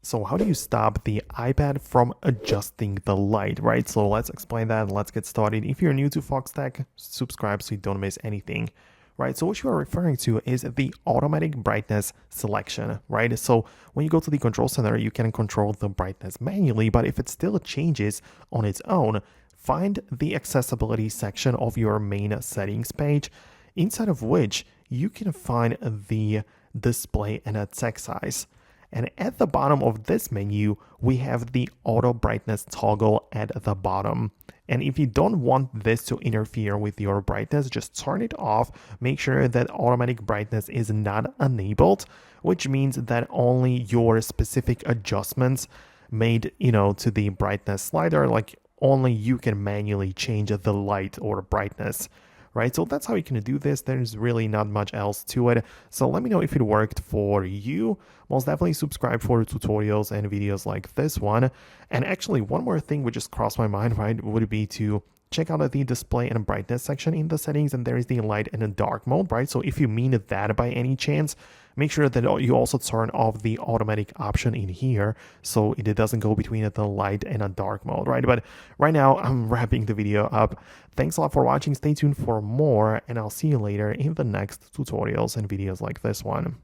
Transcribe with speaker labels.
Speaker 1: So how do you stop the iPad from adjusting the light, right? So let's explain that and let's get started. If you're new to Foxtecc, subscribe so you don't miss anything, right? So what you are referring to is the automatic brightness selection, right? So when you go to the control center, you can control the brightness manually, but if it still changes on its own, find the accessibility section of your main settings page, inside of which you can find the display and a text size. And at the bottom of this menu, we have the auto brightness toggle at the bottom. And if you don't want this to interfere with your brightness, just turn it off. Make sure that automatic brightness is not enabled, which means that only your specific adjustments made, to the brightness slider, like only you can manually change the light or brightness, right? So that's how you can do this. There's really not much else to it. So let me know if it worked for you. Most definitely subscribe for tutorials and videos like this one. And actually, one more thing would just cross my mind, right, would be to check out the display and brightness section in the settings, and there is the light and a dark mode, right? So if you mean that by any chance, make sure that you also turn off the automatic option in here so it doesn't go between the light and a dark mode, right? But right now I'm wrapping the video up. Thanks a lot for watching. Stay tuned for more, and I'll see you later in the next tutorials and videos like this one.